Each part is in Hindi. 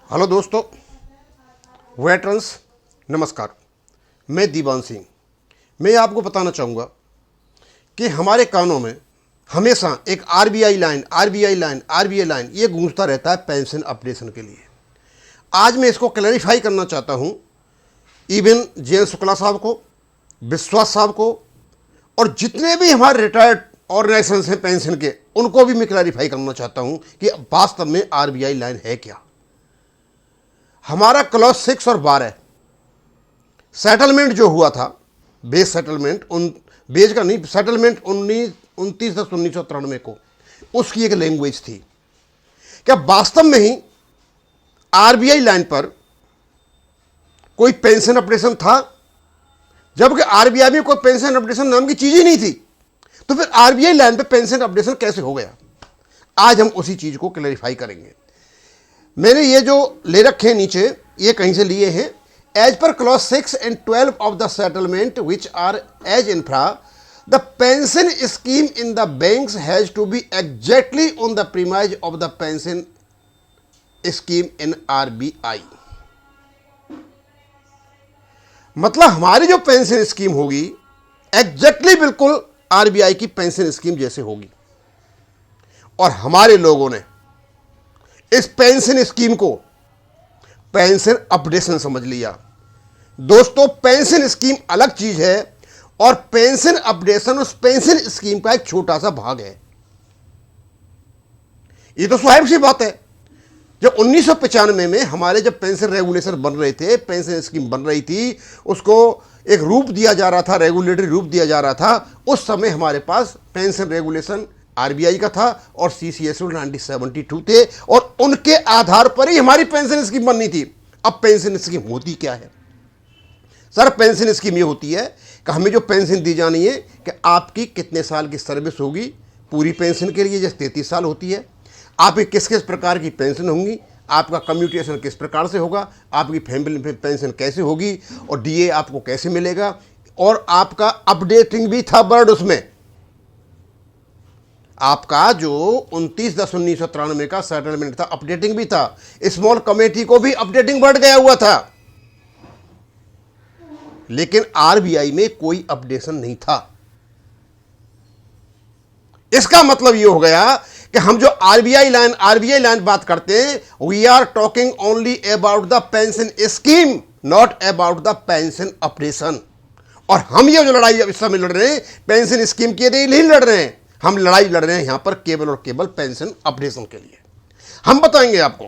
हेलो दोस्तों, वेटरन्स नमस्कार। मैं दीवान सिंह। मैं आपको बताना चाहूँगा कि हमारे कानों में हमेशा एक आरबीआई लाइन ये गूंजता रहता है पेंशन अपडेशन के लिए। आज मैं इसको क्लैरिफाई करना चाहता हूँ इवन जयंत शुक्ला साहब को, विश्वास साहब को और जितने भी हमारे रिटायर्ड ऑर्गेनाइजेशन हैं पेंशन के, उनको भी मैं क्लैरिफाई करना चाहता हूँ कि वास्तव में आरबीआई लाइन है क्या। हमारा क्लॉज 6 और 12 सेटलमेंट जो हुआ था, बेस सेटलमेंट, बेस का नहीं, सेटलमेंट 29/10/1993 को, उसकी एक लैंग्वेज थी। क्या वास्तव में ही आरबीआई लाइन पर कोई पेंशन अपडेशन था? जबकि आरबीआई में कोई पेंशन अपडेशन नाम की चीज ही नहीं थी, तो फिर आरबीआई लाइन पे पेंशन अपडेशन कैसे हो गया? आज हम उसी चीज को क्लैरिफाई करेंगे। मैंने ये जो ले रखे हैं नीचे, ये कहीं से लिए हैं। As per clause 6 and 12 of the settlement which are as infra, the pension scheme in the banks has to be exactly on the premise of the pension scheme in RBI. मतलब हमारी जो पेंशन स्कीम होगी एग्जैक्टली बिल्कुल आरबीआई की पेंशन स्कीम जैसे होगी। और हमारे लोगों ने इस पेंशन स्कीम को पेंशन अपडेशन समझ लिया। दोस्तों, पेंशन स्कीम अलग चीज है और पेंशन अपडेशन उस पेंशन स्कीम का एक छोटा सा भाग है। ये तो स्वाभाविक सी बात है। जब 1995 में हमारे जब पेंशन रेगुलेशन बन रहे थे, पेंशन स्कीम बन रही थी, उसको एक रूप दिया जा रहा था, रेगुलेटरी रूप दिया जा रहा था। उस समय हमारे पास पेंशन रेगुलेशन आरबीआई का था और सीसीएसओ 1972 थे और उनके आधार पर ही हमारी पेंशन स्कीम बननी थी। अब पेंशन स्कीम होती क्या है? सर, पेंशन स्कीम ये होती है कि हमें जो पेंशन दी जानी है कि आपकी कितने साल की सर्विस होगी पूरी पेंशन के लिए, जैसे 33 साल होती है, आपकी किस किस प्रकार की पेंशन होंगी, आपका कम्यूटेशन किस प्रकार से होगा, आपकी फैमिली पेंशन कैसे होगी और डीए आपको कैसे मिलेगा। और आपका अपडेटिंग भी था वर्ड उसमें। आपका जो 29/10/1993 का सेटलमेंट था, अपडेटिंग भी था। स्मॉल कमेटी को भी अपडेटिंग बढ़ गया हुआ था, लेकिन आरबीआई में कोई अपडेशन नहीं था। इसका मतलब यह हो गया कि हम जो आरबीआई लाइन बात करते हैं, we are talking only about the pension scheme, not about the pension updation. और हम ये जो लड़ाई इस समय लड़ रहे हैं पेंशन स्कीम के लिए नहीं लड़ रहे हैं, हम लड़ाई लड़ रहे हैं यहां पर केवल और केवल पेंशन अपडेशन के लिए। हम बताएंगे आपको।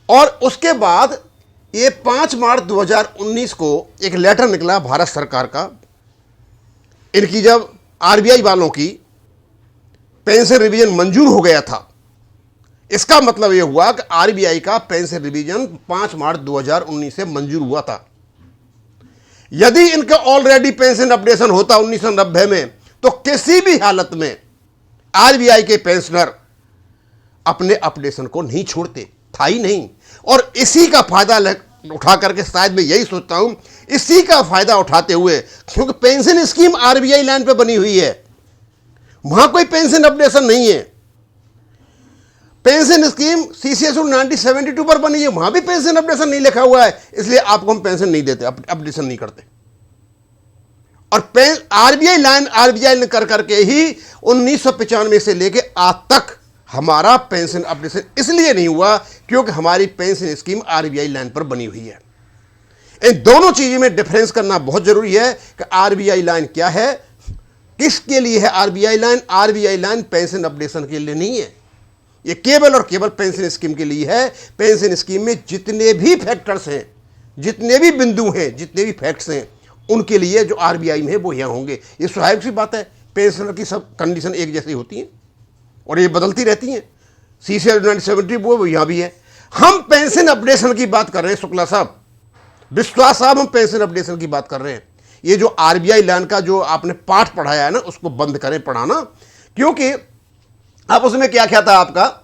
और उसके बाद ये 5 मार्च 2019 को एक लेटर निकला भारत सरकार का। इनकी जब आरबीआई वालों की पेंशन रिवीजन मंजूर हो गया था, इसका मतलब यह हुआ कि आरबीआई का पेंशन रिवीजन 5 मार्च 2019 से मंजूर हुआ था। यदि इनका ऑलरेडी पेंशन अपडेशन होता 1990 में, तो किसी भी हालत में आरबीआई के पेंशनर अपने अपडेशन को नहीं छोड़ते, था ही नहीं। और इसी का फायदा उठा करके, शायद मैं यही सोचता हूं, इसी का फायदा उठाते हुए, क्योंकि पेंशन स्कीम आरबीआई लाइन पे बनी हुई है, वहां कोई पेंशन अपडेशन नहीं है। पेंशन स्कीम सीसीएसओ 1972 पर बनी है, वहां भी पेंशन अपडेशन नहीं लिखा हुआ है, इसलिए आपको हम पेंशन नहीं देते, अपडेशन नहीं करते। और आरबीआई लाइन कर करके ही 1995 से लेके आज तक हमारा पेंशन अपडेशन इसलिए नहीं हुआ क्योंकि हमारी पेंशन स्कीम आरबीआई लाइन पर बनी हुई है। इन दोनों चीजों में डिफरेंस करना बहुत जरूरी है कि आरबीआई लाइन क्या है, किसके लिए है RBI line. RBI line pension updation के लिए नहीं है, ये केवल और केवल पेंशन स्कीम के लिए है। पेंशन स्कीम में जितने भी फैक्टर्स हैं, जितने भी बिंदु हैं, जितने भी फैक्ट्स हैं, उनके लिए जो आरबीआई में है वो यहां होंगे। ये स्वाभाविक सी बात है, पेंशनर की सब कंडीशन एक जैसी होती हैं और ये बदलती रहती हैं। सीसीएल 1970 वो यहां भी है। हम पेंशन अपडेशन की बात कर रहे हैं, शुक्ला साहब, विश्वास साहब, हम पेंशन अपडेशन की बात कर रहे हैं। ये जो आरबीआई लाइन का जो आपने पाठ पढ़ाया है ना, उसको बंद करें पढ़ाना, क्योंकि अब उसमें क्या क्या था आपका।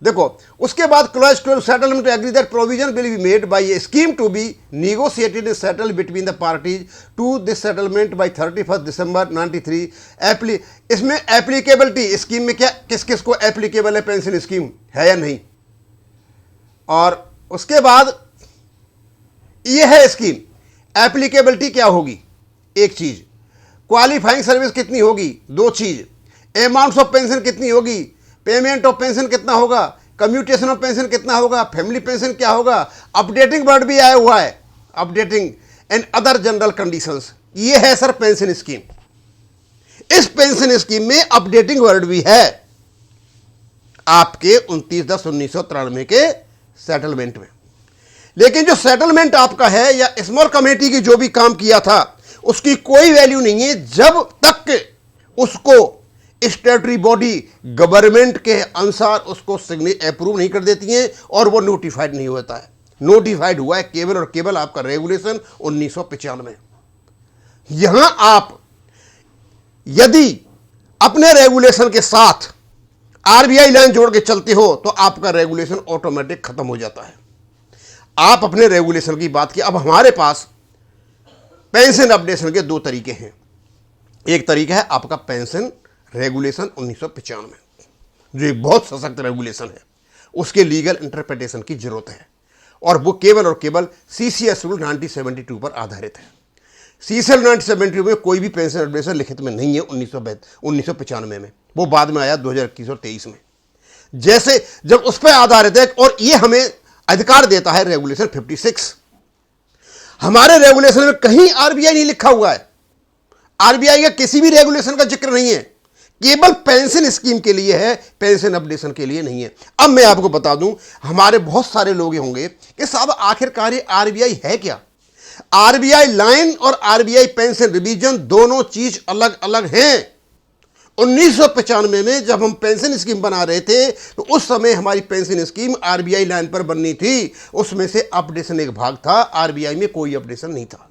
देखो, उसके बाद clause 12 settlement agree that provision will be made by a scheme to be negotiated and settle between the parties to this settlement by 31 दिसंबर 93। इसमें एप्लीकेबिलिटी स्कीम में क्या, किस किस को एप्लीकेबल है पेंशन स्कीम है या नहीं, और उसके बाद ये है स्कीम, एप्लीकेबिलिटी क्या होगी, एक चीज, क्वालिफाइंग सर्विस कितनी होगी, दो चीज, अमाउंट्स ऑफ पेंशन कितनी होगी, पेमेंट ऑफ पेंशन कितना होगा, कम्यूटेशन ऑफ पेंशन कितना होगा, फैमिली पेंशन क्या होगा, अपडेटिंग वर्ड भी आया हुआ है, updating and other general conditions. ये है सर पेंशन स्कीम। इस पेंशन स्कीम में अपडेटिंग वर्ड भी है आपके 29/10/1993 के सेटलमेंट में। लेकिन जो सेटलमेंट आपका है या स्मॉल कमेटी की जो भी काम किया था उसकी कोई वैल्यू नहीं है जब तक उसको स्टैट्यूटरी बॉडी गवर्नमेंट के अनुसार उसको अप्रूव नहीं कर देती है और वो नोटिफाइड नहीं होता है। नोटिफाइड हुआ है केवल और केवल आपका रेगुलेशन 1995। यहां आप यदि अपने रेगुलेशन के साथ आरबीआई लाइन जोड़ के चलते हो तो आपका रेगुलेशन ऑटोमेटिक खत्म हो जाता है। आप अपने रेगुलेशन की बात की। अब हमारे पास पेंशन अपडेशन के दो तरीके हैं। एक तरीका है आपका पेंशन रेगुलेशन 1995, जो एक बहुत सशक्त रेगुलेशन है, उसके लीगल इंटरप्रिटेशन की जरूरत है और वो केवल और केवल सीसीएस रूल 1972 पर आधारित है। सीसीएल 1972 में कोई भी पेंशन अपडेशन लिखित में नहीं है 1995 में, वो बाद में आया 2021 और 23 में। जैसे जब उस पर आधारित है और ये हमें अधिकार देता है रेगुलेशन 56। हमारे रेगुलेशन में कहीं आरबीआई नहीं लिखा हुआ है, आरबीआई का किसी भी रेगुलेशन का जिक्र नहीं है, केवल पेंशन स्कीम के लिए है, पेंशन अपडेशन के लिए नहीं है। अब मैं आपको बता दूं, हमारे बहुत सारे लोग होंगे कि साहब आखिरकार ये आरबीआई है क्या। आरबीआई लाइन और आरबीआई पेंशन रिवीजन दोनों चीज अलग अलग हैं। 1995 में जब हम पेंशन स्कीम बना रहे थे तो उस समय हमारी पेंशन स्कीम आरबीआई लाइन पर बननी थी, उसमें से अपडेशन एक भाग था, आरबीआई में कोई अपडेशन नहीं था।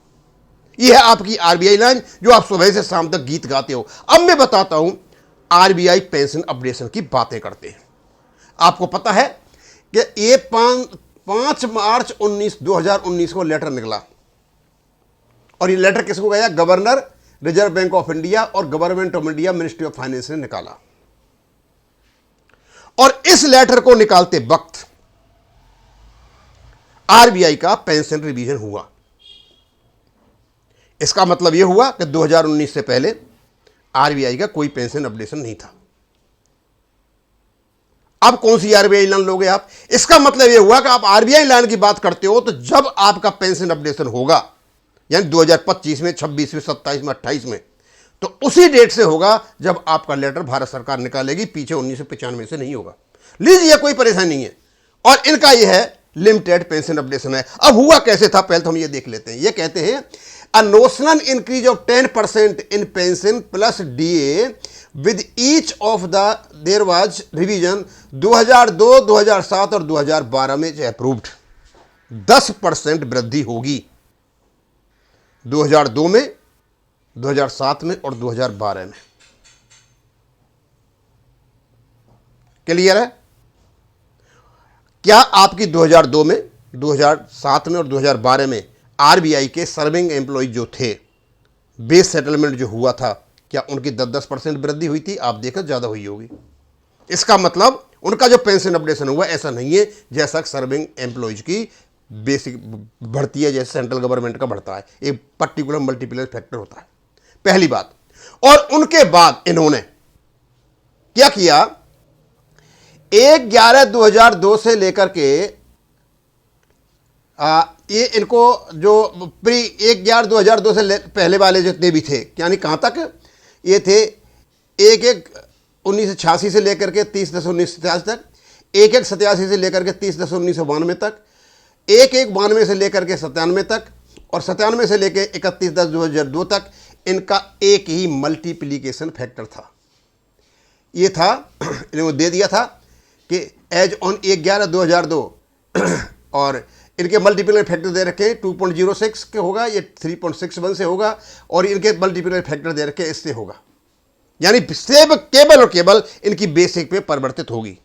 यह है आपकी आरबीआई लाइन जो आप सुबह से शाम तक गीत गाते हो। अब मैं बताता हूं आरबीआई पेंशन अपडेशन की बातें करते हैं। आपको पता है कि ये 5 मार्च 2019 को लेटर निकला और ये लेटर किसको गया, governor reserve bank of India और government of India ministry of finance ने निकाला। और इस लेटर को निकालते वक्त आरबीआई का पेंशन रिवीजन हुआ। इसका मतलब यह हुआ कि 2019 से पहले आरबीआई का कोई पेंशन अपडेशन नहीं था। अब कौन सी आरबीआई लाइन लोगे आप? इसका मतलब यह हुआ कि आप आरबीआई लाइन की बात करते हो तो जब आपका पेंशन अपडेशन होगा यानी 2025 में, 26 में, 27 में, 28 में, तो उसी डेट से होगा जब आपका लेटर भारत सरकार निकालेगी, पीछे 1995 से नहीं होगा। लीजिए, कोई परेशानी नहीं है। और इनका यह है लिमिटेड पेंशन अपडेशन है। अब हुआ कैसे था पहले तो हम ये देख लेते हैं। ये कहते हैं a notional increase of 10% in pension plus DA with each of the there was revision 2002, 2007 और 2012 में अप्रूव्ड। 10% वृद्धि होगी 2002 में, 2007 में और 2012 में। क्लियर है? क्या आपकी 2002 में, 2007 में और 2012 में आरबीआई के सर्विंग एम्प्लॉय जो थे, बेस सेटलमेंट जो हुआ था, क्या उनकी 10% वृद्धि हुई थी? आप देखो ज्यादा हुई होगी। इसका मतलब उनका जो पेंशन अपडेशन हुआ ऐसा नहीं है जैसा सर्विंग एम्प्लॉयज की बेसिक बढ़ती है, जैसे सेंट्रल गवर्नमेंट का बढ़ता है। एक पर्टिकुलर मल्टीप्लायर फैक्टर होता है, पहली बात। और उनके बाद इन्होंने क्या किया, 1/11/2002 से लेकर के ये इनको जो प्री 1/11/2002 से पहले वाले जितने भी थे, यानी कहां तक ये थे, 1/1/1986 से लेकर के 30/10/1987 तक, 1/1/87 से लेकर के 30/10/1992 तक, 1/1/92 से लेकर के 97 तक और 97 से लेकर 31/10/2002 तक इनका एक ही मल्टीप्लिकेशन फैक्टर था। ये था, इन्होंने दे दिया था कि एज ऑन 1/11/2002 और इनके मल्टीप्लिकेशन फैक्टर दे रखे 2.06 के होगा, ये 3.61 से होगा और इनके मल्टीप्लिकेशन फैक्टर दे रखे इससे होगा, यानी सेब केवल और केवल इनकी बेसिक पे परिवर्तित होगी।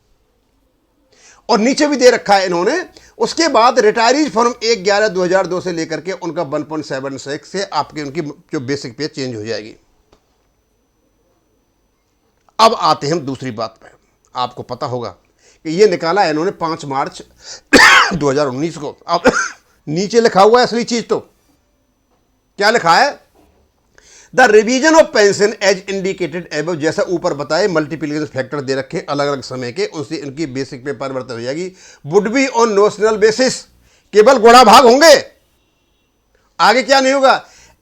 और नीचे भी दे रखा है इन्होंने, उसके बाद रिटायरीज फॉर्म 1/11/2002 से लेकर के उनका 1.76 से आपके उनकी जो बेसिक पे चेंज हो जाएगी। अब आते हैं हम दूसरी बात पे। आपको पता होगा कि ये निकाला है इन्होंने 5 मार्च 2019 को। अब नीचे लिखा हुआ है असली चीज, तो क्या लिखा है? The revision of pension as indicated above, जैसा ऊपर बताए मल्टीप्लिकेशन फैक्टर दे रखे अलग अलग समय के, उनसे इनकी बेसिक पे परिवर्तन हो जाएगी। Would be on notional basis, केवल गुणा भाग होंगे, आगे क्या नहीं होगा।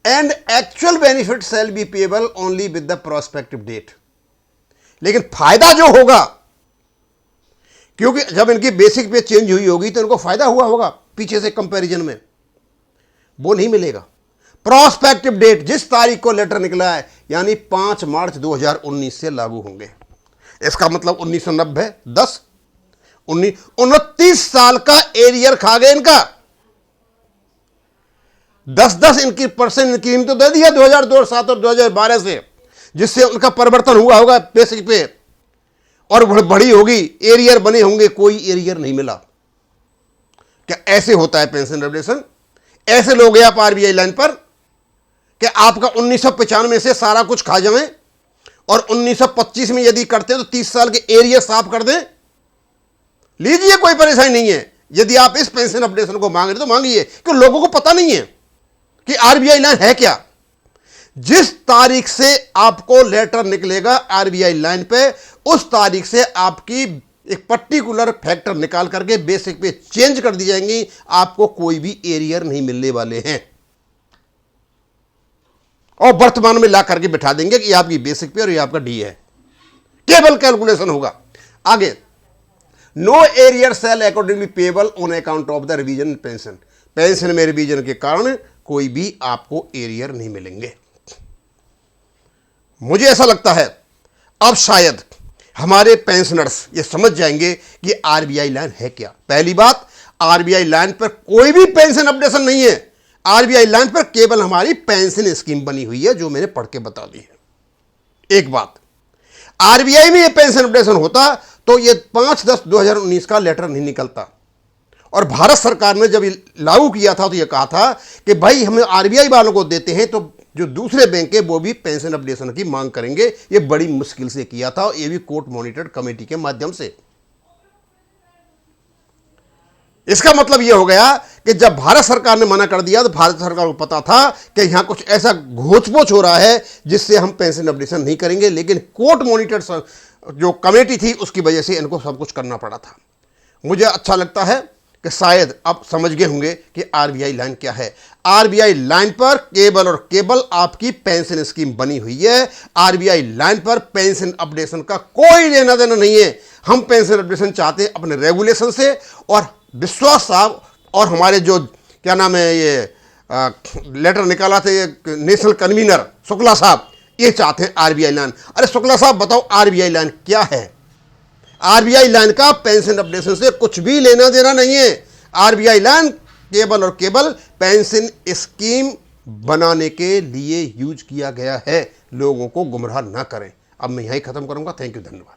And actual benefit shall be payable only with the prospective date, लेकिन फायदा जो होगा, क्योंकि जब इनकी बेसिक पे चेंज हुई होगी तो इनको फायदा हुआ होगा पीछे से कंपैरिजन में, वो नहीं मिलेगा। प्रोस्पेक्टिव डेट, जिस तारीख को लेटर निकला है, यानी 5 मार्च 2019 से लागू होंगे। इसका मतलब 1990 10 29 साल का एरियर खा गए इनका। 10 इनकी परसेंट इंक्रीमेंट तो दे दिया 2007 और 2012 से, जिससे उनका परिवर्तन हुआ होगा बेसिक पे, और बड़ी होगी, एरियर बने होंगे, कोई एरियर नहीं मिला। क्या ऐसे होता है पेंशन रेवोल्यूशन? ऐसे लोग हैं आप आरबीआई लाइन पर कि आपका 1995 से सारा कुछ खा जाएं और 1925 में यदि करते हैं तो 30 साल के एरियर साफ कर दें। लीजिए, कोई परेशानी नहीं है। यदि आप इस पेंशन अपडेशन को मांग रहे तो मांगिए, क्योंकि लोगों को पता नहीं है कि आरबीआई लाइन है क्या। जिस तारीख से आपको लेटर निकलेगा आरबीआई लाइन पे, उस तारीख से आपकी एक पर्टिकुलर फैक्टर निकाल करके बेसिक पे चेंज कर दी जाएंगी। आपको कोई भी एरियर नहीं मिलने वाले हैं और वर्तमान में ला करके बिठा देंगे कि ये आपकी बेसिक पे और ये आपका डी है। केवल कैलकुलेशन होगा। आगे, no arrear shall accordingly payable on account of the revision pension, पेंशन में रिवीजन के कारण कोई भी आपको एरियर नहीं मिलेंगे। मुझे ऐसा लगता है अब शायद हमारे पेंशनर्स ये समझ जाएंगे कि आरबीआई लाइन है क्या। पहली बात, आरबीआई लाइन पर कोई भी पेंशन अपडेशन नहीं है। आरबीआई लाइन पर केवल हमारी पेंशन स्कीम बनी हुई है, जो मैंने पढ़ के बता दी है। एक बात, आरबीआई में ये पेंशन अपडेशन होता तो ये 5/10/2019 का लेटर नहीं निकलता। और भारत सरकार ने जब लागू किया था तो ये कहा था कि भाई हम आरबीआई वालों को देते हैं तो जो दूसरे बैंक है वो भी पेंशन अपडेशन की मांग करेंगे। ये बड़ी मुश्किल से किया था, और ये भी कोर्ट मॉनिटर्ड कमेटी के माध्यम से। इसका मतलब यह हो गया कि जब भारत सरकार ने मना कर दिया तो भारत सरकार को पता था कि यहां कुछ ऐसा घोचपोच हो रहा है जिससे हम पेंशन अपडेशन नहीं करेंगे, लेकिन कोर्ट मॉनिटर्ड जो कमेटी थी उसकी वजह से इनको सब कुछ करना पड़ा था। मुझे अच्छा लगता है कि शायद अब समझ गए होंगे कि आरबीआई लाइन क्या है। आरबीआई लाइन पर केवल और केवल आपकी पेंशन स्कीम बनी हुई है। आरबीआई लाइन पर पेंशन अपडेशन का कोई लेना देना नहीं है। हम पेंशन अपडेशन चाहते हैं अपने रेगुलेशन से, और विश्वास साहब और हमारे जो क्या नाम है ये लेटर निकाला था नेशनल कन्वीनर शुक्ला साहब, ये चाहते हैं आरबीआई लाइन। अरे शुक्ला साहब बताओ आरबीआई लाइन क्या है? आरबीआई लाइन का पेंशन अपडेशन से कुछ भी लेना देना नहीं है। आरबीआई लाइन केवल और केवल पेंशन स्कीम बनाने के लिए यूज किया गया है। लोगों को गुमराह ना करें। अब मैं यहीं खत्म करूंगा। थैंक यू, धन्यवाद।